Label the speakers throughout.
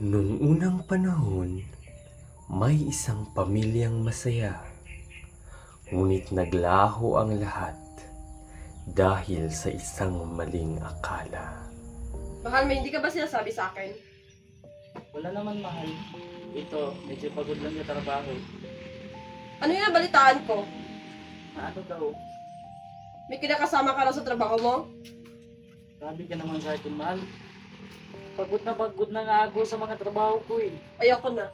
Speaker 1: Noong unang panahon, may isang pamilyang masaya. Ngunit naglaho ang lahat dahil sa isang maling akala.
Speaker 2: Mahal, may hindi ka ba sinasabi sa akin?
Speaker 3: Wala naman, mahal. Ito, medyo pagod lang sa trabaho.
Speaker 2: Ano yung nabalitaan ko?
Speaker 3: Ano daw?
Speaker 2: May kinakasama ka raw sa trabaho mo?
Speaker 3: Sabi ka naman sa akin, mahal. Pagod na nga ako sa mga trabaho ko eh.
Speaker 2: Ayoko na.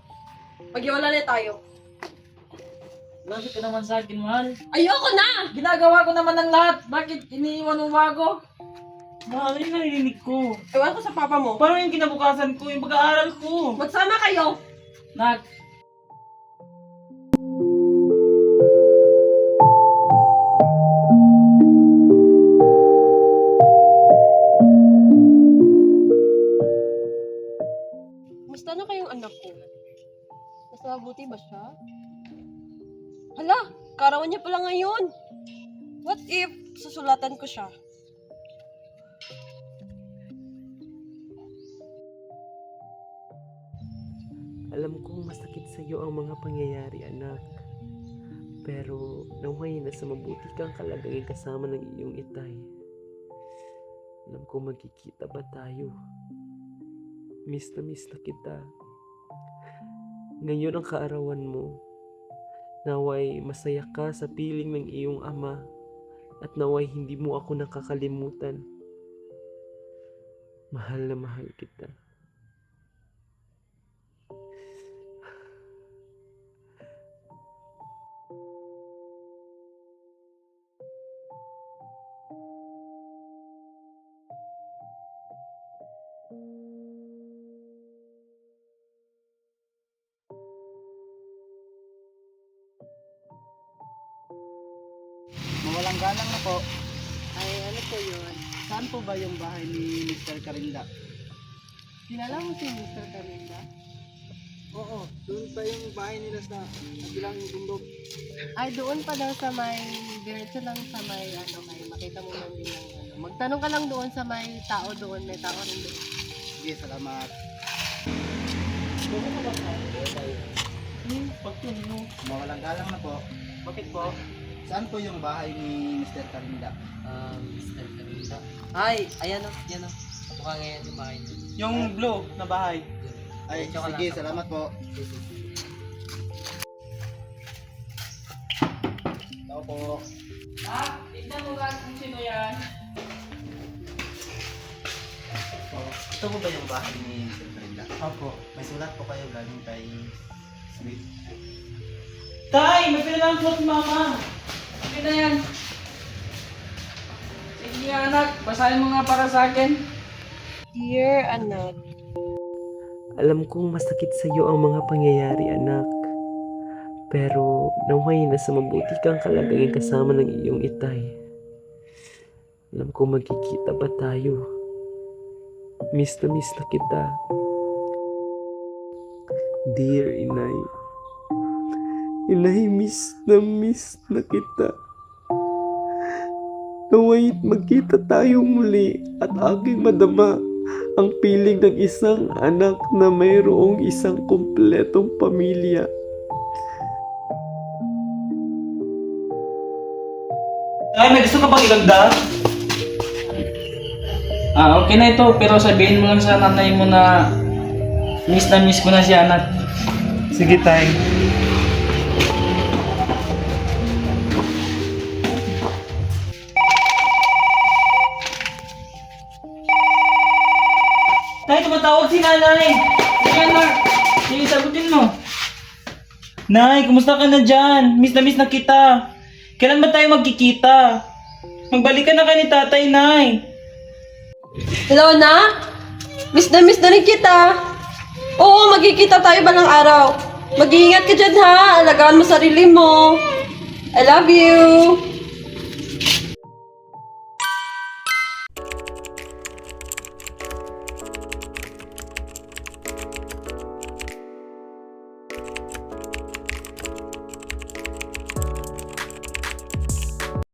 Speaker 2: Maghiwalay tayo.
Speaker 3: Sabi ka naman sa akin, mahal.
Speaker 2: Ayoko na!
Speaker 3: Ginagawa ko naman ng lahat. Bakit iniiwan mo ba ako? Mahal, yung narinig ko.
Speaker 2: Ewan ko sa papa mo.
Speaker 3: Parang yung kinabukasan ko, yung pag-aaral ko.
Speaker 2: Magsama kayo!
Speaker 3: Nak,
Speaker 2: Musta na kayong anak ko? Mas mabuti ba siya? Hala! Karawan niya pala ngayon! What if susulatan ko siya?
Speaker 1: Alam kong masakit sa iyo ang mga pangyayari, anak. Pero naway na sa mabuti kang kalagangin kasama ng iyong itay. Alam kong magkikita ba tayo? Miss na kita. Ngayon ang kaarawan mo. Naway masaya ka sa piling ng iyong ama. At naway hindi mo ako nakakalimutan. Mahal na mahal kita.
Speaker 3: mawalang galang na po.
Speaker 2: Ay, ano po yun?
Speaker 3: Saan po ba yung bahay ni Mr. Carinda?
Speaker 2: Kilala mo si Mr. Carinda?
Speaker 3: Oo, doon pa yung bahay nila sa kabilang bundok.
Speaker 2: Ay, doon pa daw sa may, diretso lang sa may, may makita mo man din ng Magtanong ka lang doon sa may tao doon, may tao rin doon.
Speaker 3: Sige, salamat. Pagtuloy mo.
Speaker 4: Mawalang galang na po.
Speaker 3: Bakit po?
Speaker 4: Saan po yung bahay ni Mr. Carinda?
Speaker 5: Mr. Carinda. Ay, ayan o, yan o. Mukha ngayon yung bahay niyo.
Speaker 3: Yung blue na bahay.
Speaker 4: Ay,
Speaker 5: Diretso ka
Speaker 4: sige,
Speaker 5: lang.
Speaker 4: salamat po. Tao po.
Speaker 3: Tignan mo nga kung sino yan.
Speaker 4: Ito po ba yung bahay ni Mr. Carinda?
Speaker 3: Opo.
Speaker 4: May sulat po kayo galing kay Sweet.
Speaker 3: Tay, may pinalang slot mama. Okay na yan. Sige anak, basahin mo nga para sa akin.
Speaker 2: Dear anak,
Speaker 1: Alam kong masakit sa iyo ang mga pangyayari, anak. Pero naway na sa mabuti kang kalagangin kasama ng iyong itay. Alam kong magkikita ba tayo? Miss na kita. Dear inay. Inay, miss na kita. Naway magkita tayo muli at aking madama ang piling ng isang anak na mayroong isang kumpletong pamilya.
Speaker 3: Tay, may gusto ka bang ilagda? Okay na ito, pero sabihin mo lang sa nanay mo na miss ko na si anak. Sige, tay. Tay, tumatawag si nanay. Sige, anak. Sige, sagutin mo. Nay, kumusta ka na dyan? Miss na kita. Kailan ba tayo magkikita? Magbalikan na ka ni tatay, nay.
Speaker 2: hello na? Miss na rin kita. Oo, magkikita tayo balang araw. Mag-iingat ka dyan ha. Alagaan mo sarili mo. I love you.